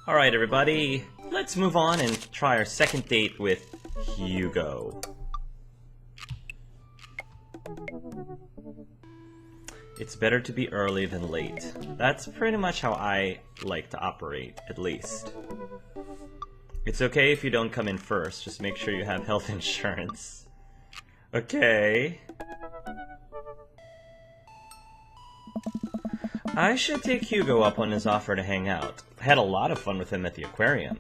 Alright everybody, let's move on and try our second date with Hugo. It's better to be early than late. That's pretty much how I like to operate, at least. It's okay if you don't come in first, just make sure you have health insurance. Okay. I should take Hugo up on his offer to hang out. I had a lot of fun with him at the aquarium.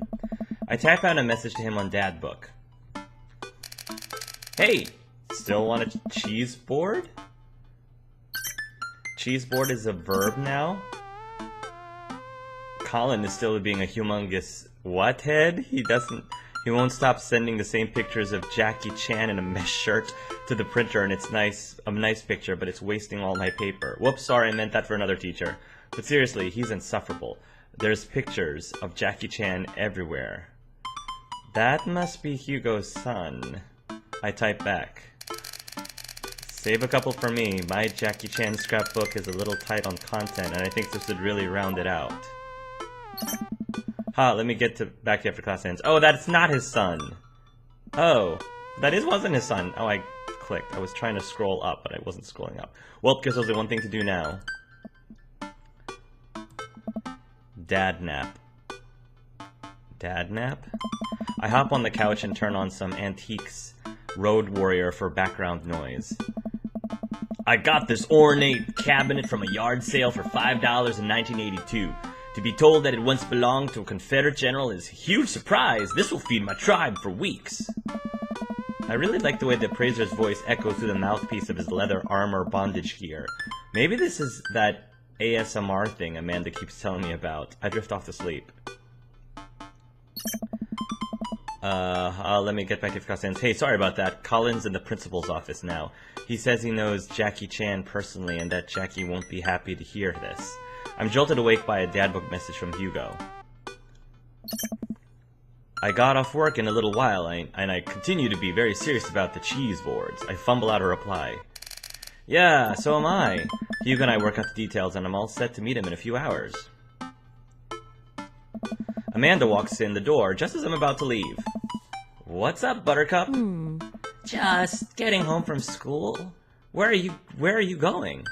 I type out a message to him on Dad Book. Hey, still want a cheese board? Cheese board is a verb now? Colin is still being a humongous what head? He won't stop sending the same pictures of Jackie Chan in a mesh shirt to the printer, and it's a nice picture, but it's wasting all my paper. Whoops, sorry, I meant that for another teacher. But seriously, he's insufferable. There's pictures of Jackie Chan everywhere. That must be Hugo's son. I type back. Save a couple for me. My Jackie Chan scrapbook is a little tight on content, and I think this would really round it out. Let me get back to you after class ends. Oh, that's not his son. Oh, wasn't his son. Oh, I clicked. I was trying to scroll up, but I wasn't scrolling up. Well, guess there's only one thing to do now. Dad nap. Dad nap? I hop on the couch and turn on some Antiques Road Warrior for background noise. I got this ornate cabinet from a yard sale for $5 in 1982. To be told that it once belonged to a Confederate general is a huge surprise. This will feed my tribe for weeks. I really like the way the appraiser's voice echoes through the mouthpiece of his leather armor bondage gear. Maybe this is that ASMR thing Amanda keeps telling me about. I drift off to sleep. Let me get back to class ends. Hey, sorry about that. Colin's in the principal's office now. He says he knows Jackie Chan personally and that Jackie won't be happy to hear this. I'm jolted awake by a Dad Book message from Hugo. I got off work in a little while, and I continue to be very serious about the cheese boards. I fumble out a reply. Yeah, so am I. Hugo and I work out the details, and I'm all set to meet him in a few hours. Amanda walks in the door just as I'm about to leave. What's up, Buttercup? Just getting home from school. Where are you going?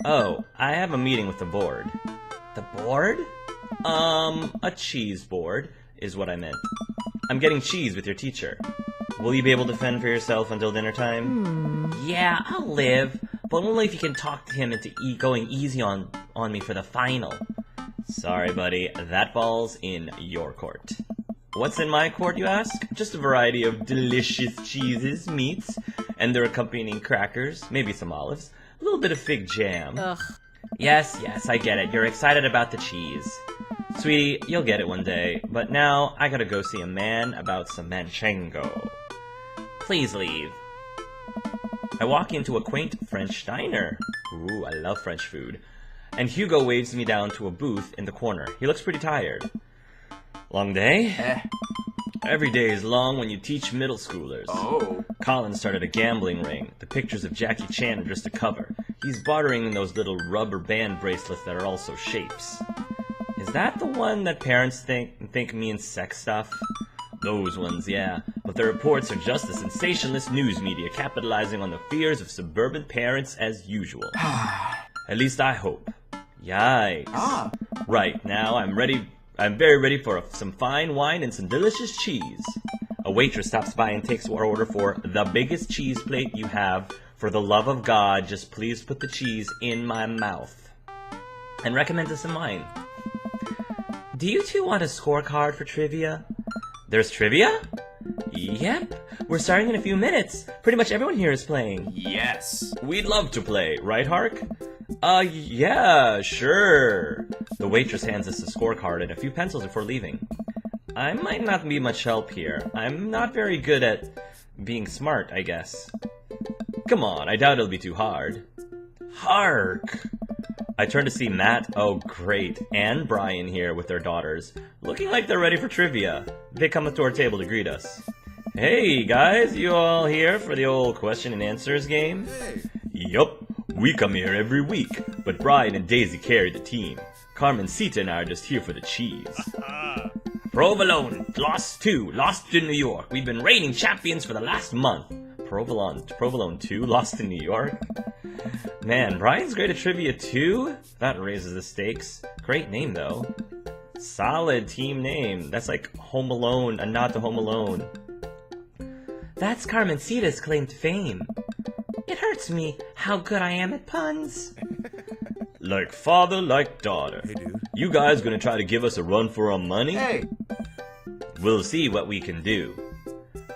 Oh, I have a meeting with the board. The board? A cheese board is what I meant. I'm getting cheese with your teacher. Will you be able to fend for yourself until dinner time? Yeah, I'll live, but only if you can talk to him into going easy on me for the final. Sorry, buddy, that ball's in your court. What's in my court, you ask? Just a variety of delicious cheeses, meats, and their accompanying crackers, maybe some olives. A little bit of fig jam. Ugh. Yes, I get it. You're excited about the cheese. Sweetie, you'll get it one day. But now, I gotta go see a man about some manchango. Please leave. I walk into a quaint French diner. Ooh, I love French food. And Hugo waves me down to a booth in the corner. He looks pretty tired. Long day? Every day is long when you teach middle schoolers. Oh. Colin started a gambling ring. The pictures of Jackie Chan are just a cover. He's bartering in those little rubber band bracelets that are also shapes. Is that the one that parents think means sex stuff? Those ones, yeah. But the reports are just the sensationalist news media capitalizing on the fears of suburban parents as usual. At least I hope. Yikes. Right, now I'm very ready for some fine wine and some delicious cheese. A waitress stops by and takes our order for the biggest cheese plate you have. For the love of God, just please put the cheese in my mouth. And recommend us some wine. Do you two want a scorecard for trivia? There's trivia? Yep. We're starting in a few minutes. Pretty much everyone here is playing. Yes. We'd love to play, right, Hark? Yeah, sure. The waitress hands us a scorecard and a few pencils before leaving. I might not be much help here. I'm not very good at being smart, I guess. Come on, I doubt it'll be too hard. Hark! I turn to see Matt, oh great, and Brian here with their daughters, looking like they're ready for trivia. They come up to our table to greet us. Hey guys, you all here for the old question and answers game? Hey. Yup, we come here every week, but Brian and Daisy carry the team. Carmencita and I are just here for the cheese. Provolone, lost 2, lost to New York. We've been reigning champions for the last month. Provolone 2, lost in New York? Man, Brian's great at trivia too? That raises the stakes. Great name though. Solid team name. That's like Home Alone, a nod to Home Alone. That's Carmencita's claim to fame. It hurts me how good I am at puns. Like father, like daughter. Hey, dude. You guys gonna try to give us a run for our money? Hey! We'll see what we can do.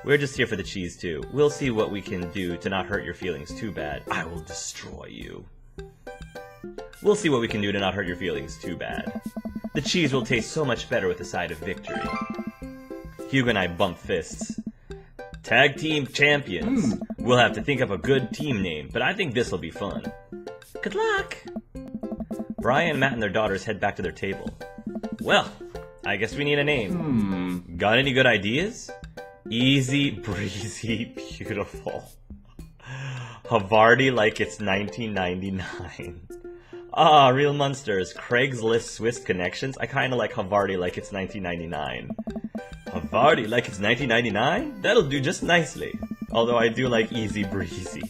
We're just here for the cheese too. We'll see what we can do to not hurt your feelings too bad. I will destroy you. We'll see what we can do to not hurt your feelings too bad. The cheese will taste so much better with a side of victory. Hugo and I bump fists. Tag team champions. We'll have to think up a good team name, but I think this'll be fun. Good luck! Brian, Matt, and their daughters head back to their table. Well, I guess we need a name. Got any good ideas? Easy, breezy, beautiful. Havarti like it's 1999. Ah, real monsters. Craigslist Swiss connections. I kinda like Havarti like it's 1999. Havarti like it's 1999? That'll do just nicely. Although I do like easy breezy.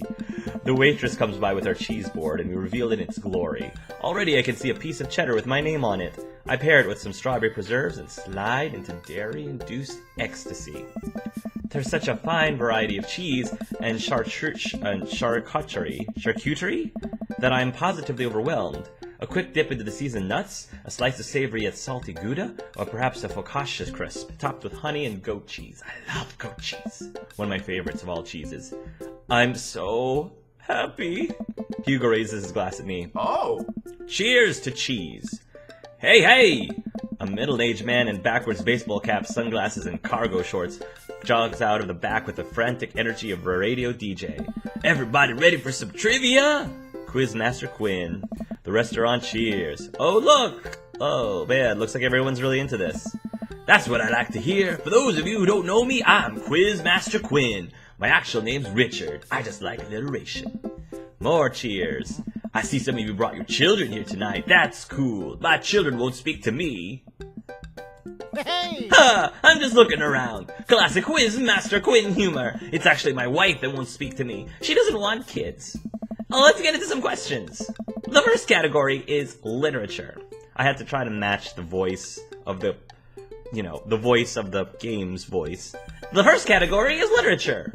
The waitress comes by with our cheese board and we reveal it in its glory. Already I can see a piece of cheddar with my name on it. I pair it with some strawberry preserves and slide into dairy-induced ecstasy. There's such a fine variety of cheese and charcuterie that I'm positively overwhelmed. A quick dip into the seasoned nuts, a slice of savory yet salty Gouda, or perhaps a focaccia crisp, topped with honey and goat cheese. I love goat cheese. One of my favorites of all cheeses. I'm so happy. Hugo raises his glass at me. Oh! Cheers to cheese. Hey, hey! A middle-aged man in backwards baseball cap, sunglasses, and cargo shorts jogs out of the back with the frantic energy of a radio DJ. Everybody ready for some trivia? Quizmaster Quinn. The restaurant cheers. Oh, look! Oh, man, looks like everyone's really into this. That's what I like to hear. For those of you who don't know me, I'm Quizmaster Quinn. My actual name's Richard. I just like alliteration. More cheers. I see some of you brought your children here tonight. That's cool. My children won't speak to me. Hey! Ha! I'm just looking around. Classic Quizmaster Quinn humor. It's actually my wife that won't speak to me. She doesn't want kids. Let's get into some questions. The first category is literature. I had to try to match the voice of the, the voice of the game's voice. The first category is literature.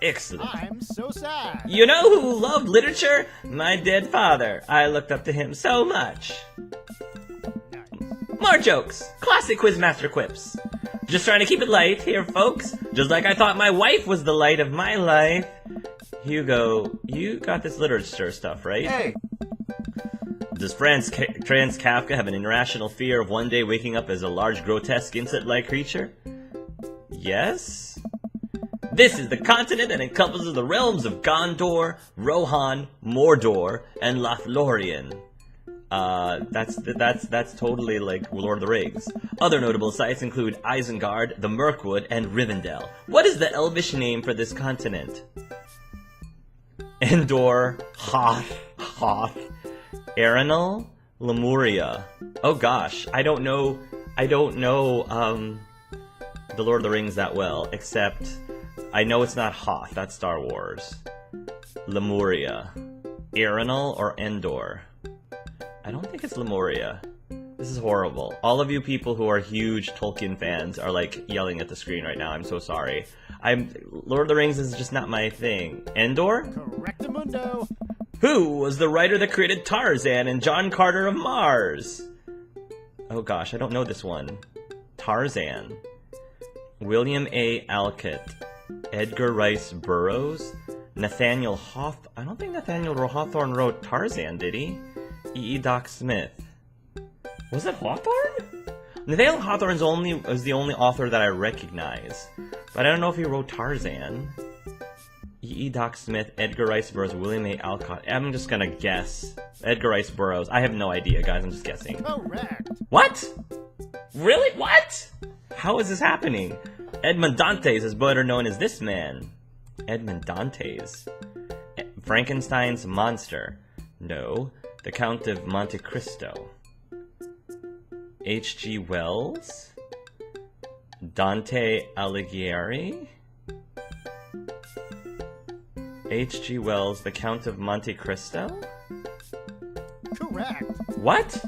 Excellent. I'm so sad. You know who loved literature? My dead father. I looked up to him so much. Nice. More jokes. Classic Quizmaster quips. Just trying to keep it light here, folks. Just like I thought my wife was the light of my life. Hugo, you got this literature stuff, right? Hey! Does Franz Kafka have an irrational fear of one day waking up as a large, grotesque, insect-like creature? Yes? This is the continent that encompasses the realms of Gondor, Rohan, Mordor, and Lothlorien. That's totally like Lord of the Rings. Other notable sites include Isengard, the Mirkwood, and Rivendell. What is the Elvish name for this continent? Endor, Hoth, Arenal, Lemuria. Oh gosh, I don't know the Lord of the Rings that well, except I know it's not Hoth, that's Star Wars. Lemuria. Arenal or Endor? I don't think it's Lemuria. This is horrible. All of you people who are huge Tolkien fans are like yelling at the screen right now. I'm so sorry. Lord of the Rings is just not my thing. Endor? Correctamundo. Who was the writer that created Tarzan and John Carter of Mars? Oh gosh, I don't know this one. Tarzan. William A. Alcott. Edgar Rice Burroughs. Nathaniel Hawthorne. I don't think Nathaniel Hawthorne wrote Tarzan, did he? E. Doc Smith. Was it Hawthorne? Nathaniel Hawthorne was the only author that I recognize. But I don't know if he wrote Tarzan. E. Doc Smith, Edgar Rice Burroughs, William A. Alcott. I'm just gonna guess. Edgar Rice Burroughs. I have no idea, guys. I'm just guessing. Correct. What? Really? What? How is this happening? Edmond Dantes is better known as this man. Edmond Dantes. Frankenstein's monster. No. The Count of Monte Cristo. H.G. Wells? Dante Alighieri? H.G. Wells, The Count of Monte Cristo? Correct. What?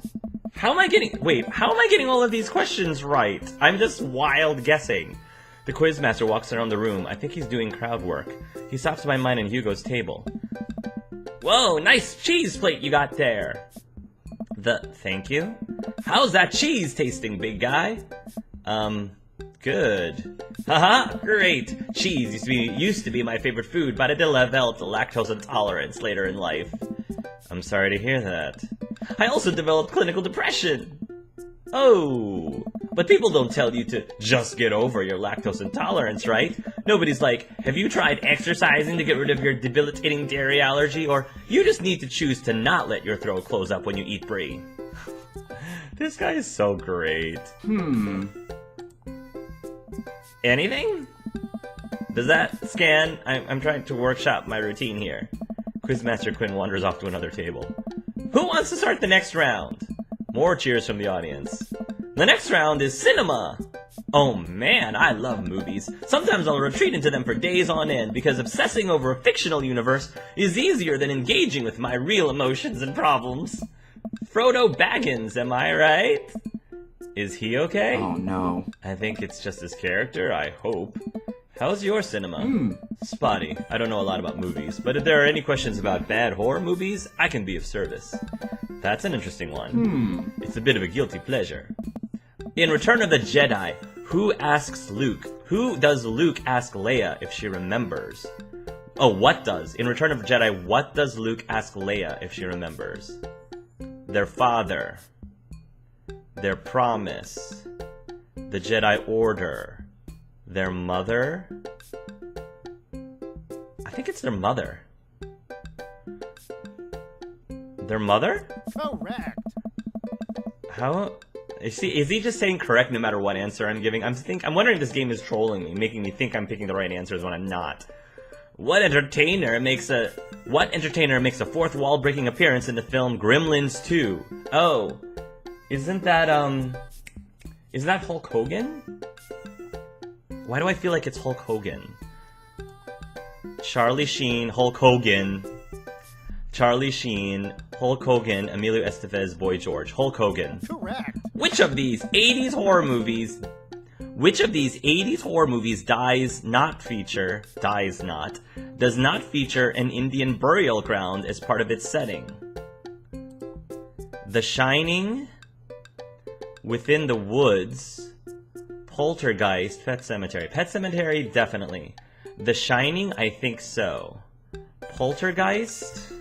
How am I getting all of these questions right? I'm just wild guessing. The quizmaster walks around the room. I think he's doing crowd work. He stops by mine and Hugo's table. Whoa, nice cheese plate you got there. Thank you. How's that cheese tasting, big guy? Good. Haha, great. Cheese used to be my favorite food, but I developed lactose intolerance later in life. I'm sorry to hear that. I also developed clinical depression. Oh, but people don't tell you to just get over your lactose intolerance, right? Nobody's like, have you tried exercising to get rid of your debilitating dairy allergy? Or you just need to choose to not let your throat close up when you eat brie. This guy is so great. Anything? Does that scan? I'm trying to workshop my routine here. Quizmaster Quinn wanders off to another table. Who wants to start the next round? More cheers from the audience. The next round is cinema! Oh man, I love movies. Sometimes I'll retreat into them for days on end because obsessing over a fictional universe is easier than engaging with my real emotions and problems. Frodo Baggins, am I right? Is he okay? Oh no. I think it's just his character, I hope. How's your cinema? Spotty. I don't know a lot about movies, but if there are any questions about bad horror movies, I can be of service. That's an interesting one. It's a bit of a guilty pleasure. In Return of the Jedi, who does Luke ask Leia if she remembers? Oh, what does? In Return of the Jedi, what does Luke ask Leia if she remembers? Their father. Their promise. The Jedi Order. Their mother? I think it's their mother. Their mother? Correct. How? Is he just saying correct no matter what answer I'm giving? I'm wondering if this game is trolling me, making me think I'm picking the right answers when I'm not. What entertainer makes a fourth wall breaking appearance in the film Gremlins 2? Oh. Isn't that Hulk Hogan? Why do I feel like it's Hulk Hogan? Charlie Sheen, Hulk Hogan. Charlie Sheen, Hulk Hogan, Emilio Estevez, Boy George. Hulk Hogan. Correct. Which of these 80s horror movies does not feature an Indian burial ground as part of its setting? The Shining, Within the Woods, Poltergeist, Pet Sematary. Pet Sematary, definitely. The Shining, I think so. Poltergeist?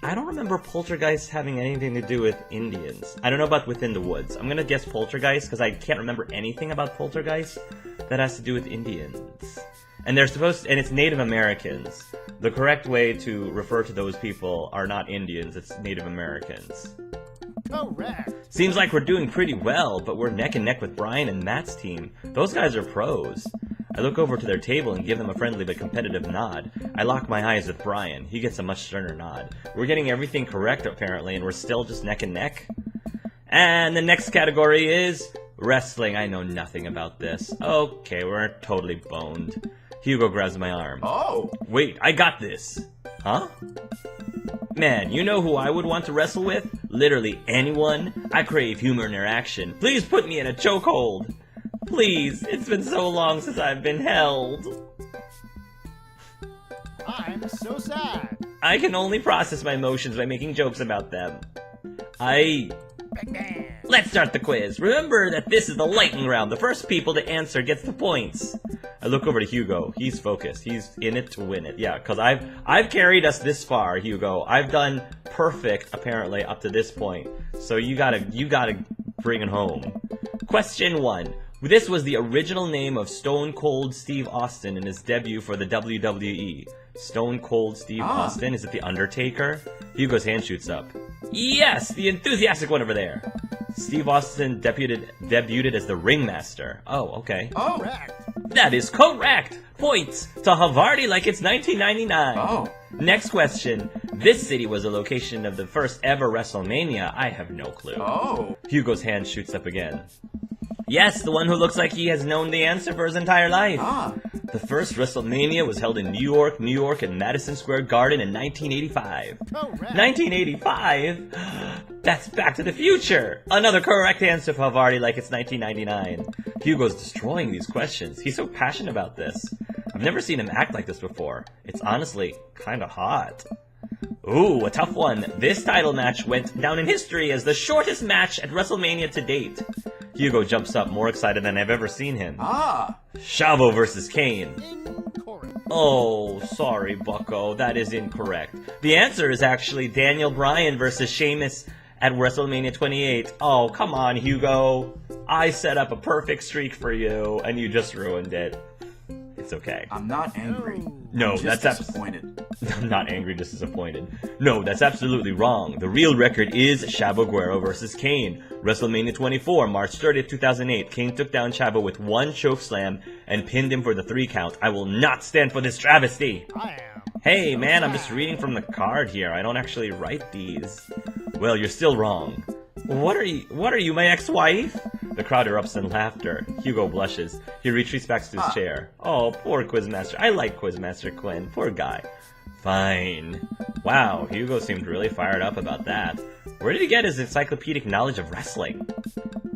I don't remember Poltergeist having anything to do with Indians. I don't know about Within the Woods. I'm gonna guess Poltergeist, because I can't remember anything about Poltergeist that has to do with Indians. And it's Native Americans. The correct way to refer to those people are not Indians, it's Native Americans. Correct. Seems like we're doing pretty well, but we're neck and neck with Brian and Matt's team. Those guys are pros. I look over to their table and give them a friendly but competitive nod. I lock my eyes with Brian. He gets a much sterner nod. We're getting everything correct, apparently, and we're still just neck and neck. And the next category is wrestling. I know nothing about this. Okay, we're totally boned. Hugo grabs my arm. Oh! Wait, I got this. Huh? Man, you know who I would want to wrestle with? Literally anyone. I crave human interaction. Please put me in a chokehold. Please, it's been so long since I've been held. I'm so sad. I can only process my emotions by making jokes about them. Let's start the quiz. Remember that this is the lightning round. The first people to answer gets the points. I look over to Hugo. He's focused. He's in it to win it. Yeah, because I've carried us this far, Hugo. I've done perfect, apparently, up to this point. So you gotta bring it home. Question 1. This was the original name of Stone Cold Steve Austin in his debut for the WWE. Stone Cold Steve Austin? Is it The Undertaker? Hugo's hand shoots up. Yes! The enthusiastic one over there. Steve Austin debuted as the Ringmaster. Oh, okay. Correct. That is correct! Points to Havarti like it's 1999. Oh. Next question. This city was the location of the first ever WrestleMania. I have no clue. Oh. Hugo's hand shoots up again. Yes, the one who looks like he has known the answer for his entire life. Ah. The first WrestleMania was held in New York at Madison Square Garden in 1985. Correct. 1985? That's Back to the Future! Another correct answer for Havarti like it's 1999. Hugo's destroying these questions. He's so passionate about this. I've never seen him act like this before. It's honestly kinda hot. Ooh, a tough one. This title match went down in history as the shortest match at WrestleMania to date. Hugo jumps up, more excited than I've ever seen him. Ah. Chavo versus Kane. Incorrect. Oh, sorry, bucko. That is incorrect. The answer is actually Daniel Bryan versus Sheamus at WrestleMania 28. Oh, come on, Hugo. I set up a perfect streak for you, and you just ruined it. It's okay. I'm not angry. No, I'm just disappointed. I'm not angry, just disappointed. No, that's absolutely wrong. The real record is Chavo Guerrero versus Kane. WrestleMania 24, March 30th, 2008. Kane took down Chavo with one choke slam and pinned him for the 3 count. I will not stand for this travesty. I am. Hey, so man, I'm sad. just reading from the card here. I don't actually write these. Well, you're still wrong. What are you, my ex-wife? The crowd erupts in laughter. Hugo blushes. He retreats back to his chair. Oh, poor Quizmaster. I like Quizmaster Quinn. Poor guy. Fine. Wow, Hugo seemed really fired up about that. Where did he get his encyclopedic knowledge of wrestling?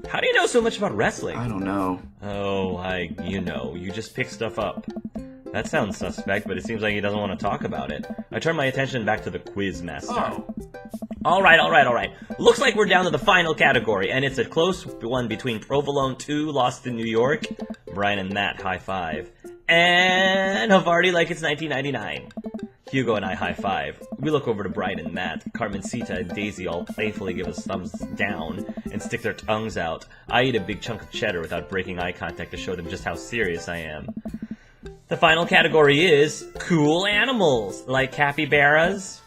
How do you know so much about wrestling? I don't know. Oh, you just pick stuff up. That sounds suspect, but it seems like he doesn't want to talk about it. I turn my attention back to the Quizmaster. Oh. Alright. Looks like we're down to the final category, and it's a close one between Provolone 2, Lost in New York, Brian and Matt, high five, and Havarti like it's 1999. Hugo and I high five. We look over to Brian and Matt. Carmencita and Daisy all playfully give us thumbs down and stick their tongues out. I eat a big chunk of cheddar without breaking eye contact to show them just how serious I am. The final category is cool animals, like capybaras.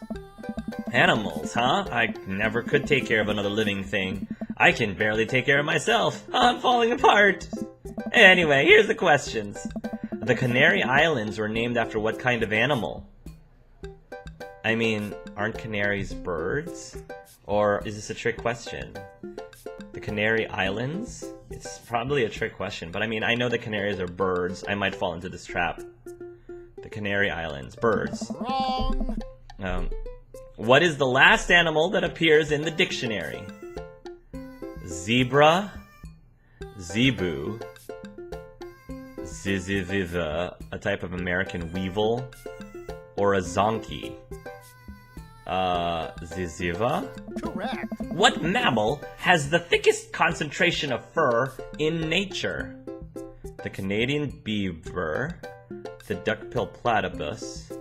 Animals, huh? I never could take care of another living thing. I can barely take care of myself. I'm falling apart. Anyway, here's the questions. The Canary Islands were named after what kind of animal? I mean, aren't canaries birds? Or is this a trick question? The Canary Islands? It's probably a trick question, but I mean, I know the canaries are birds. I might fall into this trap. The Canary Islands. Birds. Wrong. What is the last animal that appears in the dictionary? Zebra, zebu, ziziviva, a type of American weevil, or a zonkey? Ziziva? Correct. What mammal has the thickest concentration of fur in nature? The Canadian beaver, the duck-billed platypus,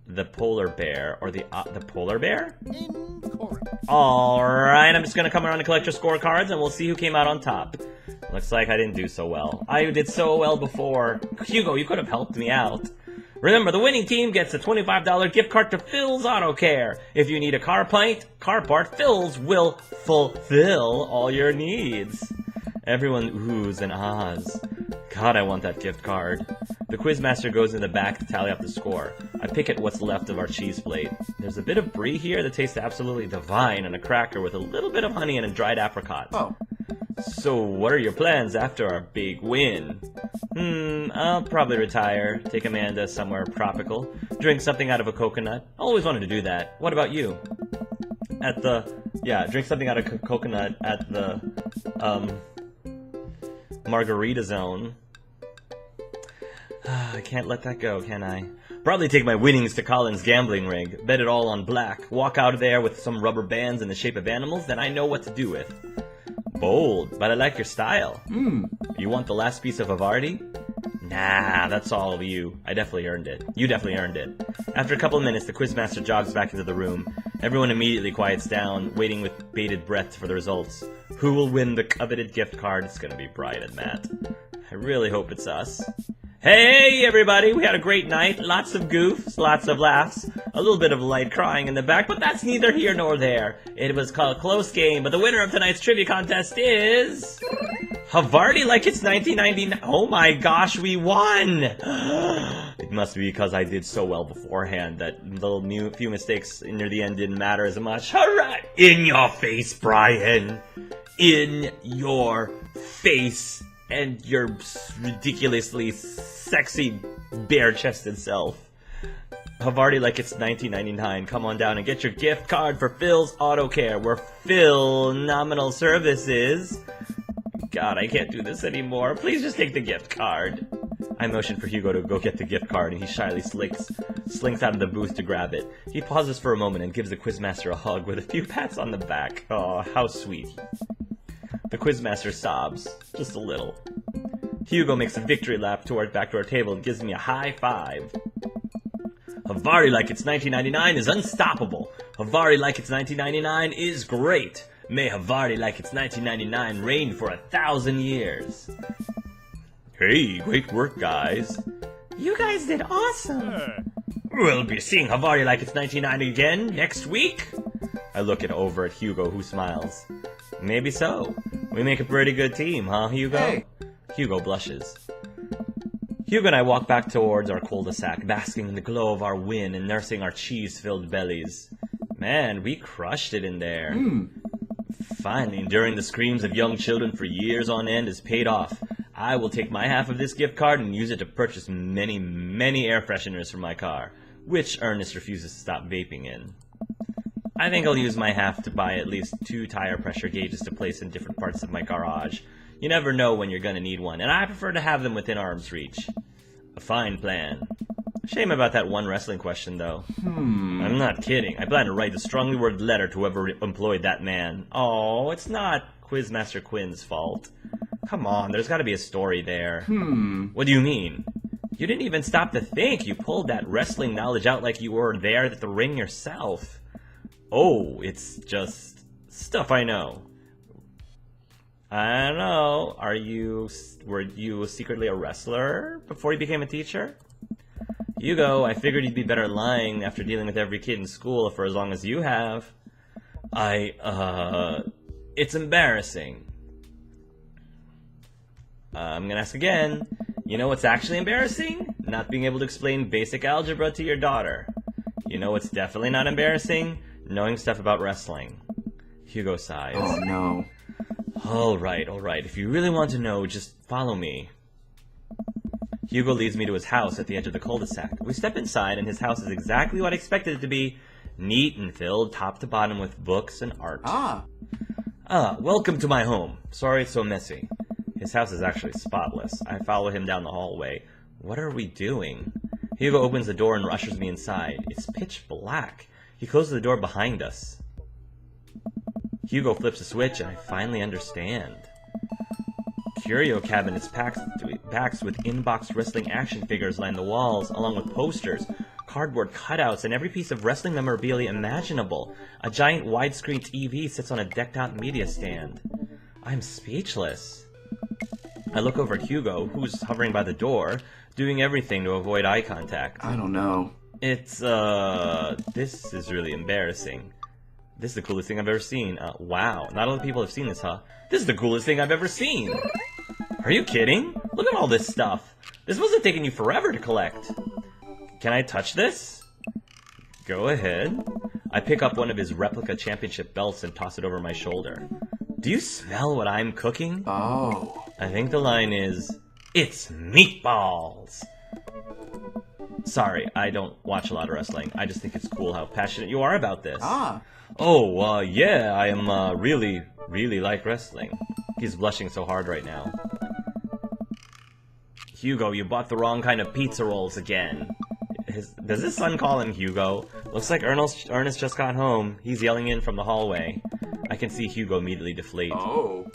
the polar bear, or the polar bear? Incorrect. Alright, I'm just gonna come around and collect your scorecards and we'll see who came out on top. Looks like I didn't do so well. I did so well before. Hugo, you could have helped me out. Remember, the winning team gets a $25 gift card to Phil's Auto Care. If you need a car part, Phil's will fulfill all your needs. Everyone oohs and ahs. God, I want that gift card. The Quizmaster goes in the back to tally up the score. I pick at what's left of our cheese plate. There's a bit of brie here that tastes absolutely divine, and a cracker with a little bit of honey and a dried apricot. Oh. So, what are your plans after our big win? I'll probably retire, take Amanda somewhere tropical, drink something out of a coconut. Always wanted to do that. What about you? Drink something out of coconut at the, Margarita Zone. I can't let that go, can I? Probably take my winnings to Colin's gambling rig, bet it all on black, walk out of there with some rubber bands in the shape of animals that I know what to do with. Bold, but I like your style. You want the last piece of Havarti? Nah, that's all of you. I definitely earned it. You definitely earned it. After a couple of minutes, the Quizmaster jogs back into the room. Everyone immediately quiets down, waiting with bated breath for the results. Who will win the coveted gift card? It's gonna be Brian and Matt. I really hope it's us. Hey, everybody! We had a great night. Lots of goofs, lots of laughs, a little bit of light crying in the back, but that's neither here nor there. It was called a close game, but the winner of tonight's trivia contest is... Havarti like it's 1999. Oh my gosh, we won! must be because I did so well beforehand that the few mistakes near the end didn't matter as much. Alright! In your face, Brian! In your face! And your ridiculously sexy, bare-chested self. Havarti like it's 1999. Come on down and get your gift card for Phil's Auto Care, where Phil nominal services. God, I can't do this anymore. Please just take the gift card. I motion for Hugo to go get the gift card, and he shyly slinks out of the booth to grab it. He pauses for a moment and gives the quizmaster a hug with a few pats on the back. Oh, how sweet. The quizmaster sobs, just a little. Hugo makes a victory lap back to our table and gives me a high five. Havarti like it's 1999 is unstoppable. Havarti like it's 1999 is great. May Havarti like it's 1999 reign for 1,000 years. Hey, great work, guys. You guys did awesome. We'll be seeing Havarti like it's 1990 again next week. I look over at Hugo, who smiles. Maybe so. We make a pretty good team, huh, Hugo? Hey. Hugo blushes. Hugo and I walk back towards our cul-de-sac, basking in the glow of our win and nursing our cheese-filled bellies. Man, we crushed it in there. Finally, enduring the screams of young children for years on end is paid off. I will take my half of this gift card and use it to purchase many, many air fresheners for my car, which Ernest refuses to stop vaping in. I think I'll use my half to buy at least 2 tire pressure gauges to place in different parts of my garage. You never know when you're gonna need one, and I prefer to have them within arm's reach. A fine plan. Shame about that one wrestling question, though. I'm not kidding. I plan to write a strongly worded letter to whoever employed that man. Oh, it's not Quizmaster Quinn's fault. Come on, there's gotta be a story there. What do you mean? You didn't even stop to think. You pulled that wrestling knowledge out like you were there at the ring yourself. Oh, it's just stuff I know. I don't know. Were you secretly a wrestler before you became a teacher? Hugo, I figured you'd be better lying after dealing with every kid in school for as long as you have. It's embarrassing. I'm gonna ask again. You know what's actually embarrassing? Not being able to explain basic algebra to your daughter. You know what's definitely not embarrassing? Knowing stuff about wrestling. Hugo sighs. Oh, no. Alright. If you really want to know, just follow me. Hugo leads me to his house at the edge of the cul-de-sac. We step inside, and his house is exactly what I expected it to be. Neat and filled top to bottom with books and art. Welcome to my home. Sorry it's so messy. His house is actually spotless. I follow him down the hallway. What are we doing? Hugo opens the door and ushers me inside. It's pitch black. He closes the door behind us. Hugo flips a switch, and I finally understand. Curio cabinets packed with in-box wrestling action figures line the walls, along with posters, cardboard cutouts, and every piece of wrestling memorabilia imaginable. A giant widescreen TV sits on a decked-out media stand. I'm speechless. I look over at Hugo, who's hovering by the door, doing everything to avoid eye contact. I don't know. This is really embarrassing. This is the coolest thing I've ever seen. Wow, not a lot of people have seen this, huh? This is the coolest thing I've ever seen! Are you kidding? Look at all this stuff! This must have taken you forever to collect! Can I touch this? Go ahead. I pick up one of his replica championship belts and toss it over my shoulder. Do you smell what I'm cooking? Oh. I think the line is, it's meatballs! Sorry, I don't watch a lot of wrestling. I just think it's cool how passionate you are about this. Oh, yeah, I am, really like wrestling. He's blushing so hard right now. Hugo, you bought the wrong kind of pizza rolls again. Does his son call him Hugo? Looks like Ernest just got home. He's yelling in from the hallway. I can see Hugo immediately deflate. Oh.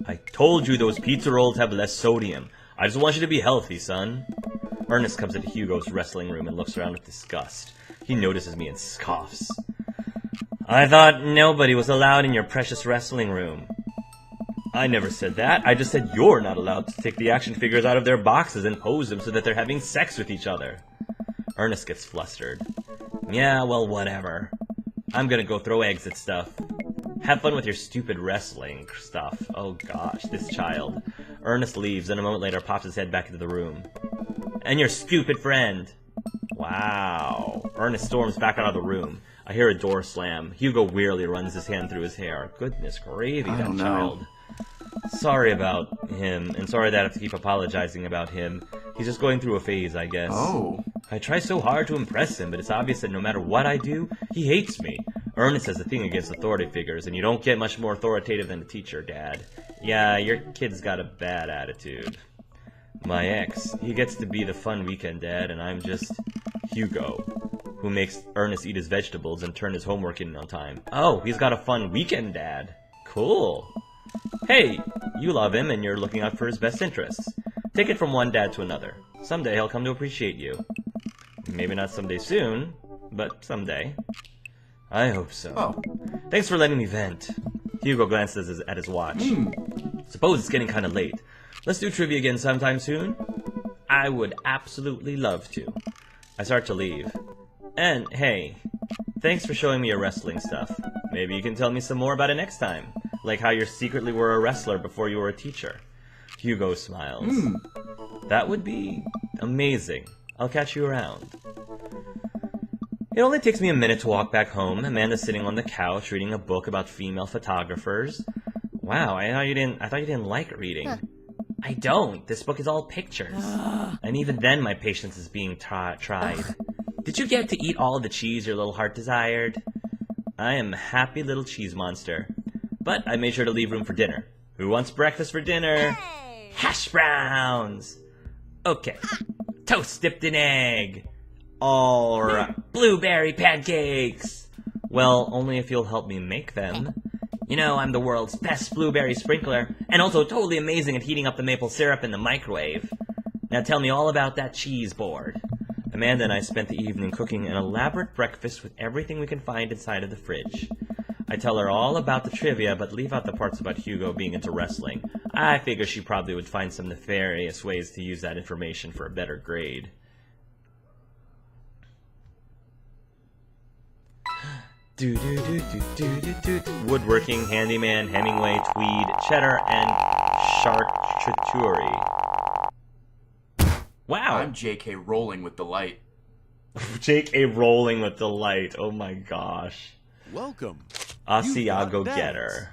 I told you those pizza rolls have less sodium. I just want you to be healthy, son. Ernest comes into Hugo's wrestling room and looks around with disgust. He notices me and scoffs. I thought nobody was allowed in your precious wrestling room. I never said that. I just said you're not allowed to take the action figures out of their boxes and pose them so that they're having sex with each other. Ernest gets flustered. Yeah, well, whatever. I'm gonna go throw eggs at stuff. Have fun with your stupid wrestling stuff. Oh gosh, this child. Ernest leaves, and a moment later pops his head back into the room. And your stupid friend. Wow. Ernest storms back out of the room. I hear a door slam. Hugo wearily runs his hand through his hair. Goodness gravy, I that don't know. child. Sorry about him, and sorry that I have to keep apologizing about him. He's just going through a phase, I guess. Oh. I try so hard to impress him, but it's obvious that no matter what I do, he hates me. Ernest has a thing against authority figures, and you don't get much more authoritative than a teacher, Dad. Yeah, your kid's got a bad attitude. My ex, he gets to be the fun weekend dad, and I'm just Hugo, who makes Ernest eat his vegetables and turn his homework in on time. Oh, he's got a fun weekend dad. Cool. Hey, you love him and you're looking out for his best interests. Take it from one dad to another. Someday he'll come to appreciate you. Maybe not someday soon, but someday. I hope so. Oh. Thanks for letting me vent. Hugo glances at his watch. Suppose it's getting kind of late. Let's do trivia again sometime soon? I would absolutely love to. I start to leave. And, hey, thanks for showing me your wrestling stuff. Maybe you can tell me some more about it next time. Like how you secretly were a wrestler before you were a teacher. Hugo smiles. That would be amazing. I'll catch you around. It only takes me a minute to walk back home. Amanda's sitting on the couch reading a book about female photographers. Wow, I thought you didn't like reading. I don't. This book is all pictures. And even then my patience is being tried. Did you get to eat all the cheese your little heart desired? I am a happy little cheese monster. But I made sure to leave room for dinner. Who wants breakfast for dinner? Hey! Hash browns! Okay. Toast dipped in egg. Alright. Blueberry pancakes! Well, only if you'll help me make them. You know, I'm the world's best blueberry sprinkler, and also totally amazing at heating up the maple syrup in the microwave. Now tell me all about that cheese board. Amanda and I spent the evening cooking an elaborate breakfast with everything we can find inside of the fridge. I tell her all about the trivia, but leave out the parts about Hugo being into wrestling. I figure she probably would find some nefarious ways to use that information for a better grade. Woodworking, handyman, Hemingway, tweed, cheddar, and charcuterie. Wow! I'm JK rolling with delight. Jake A. rolling with delight. Oh my gosh. Welcome. Asiago got Getter.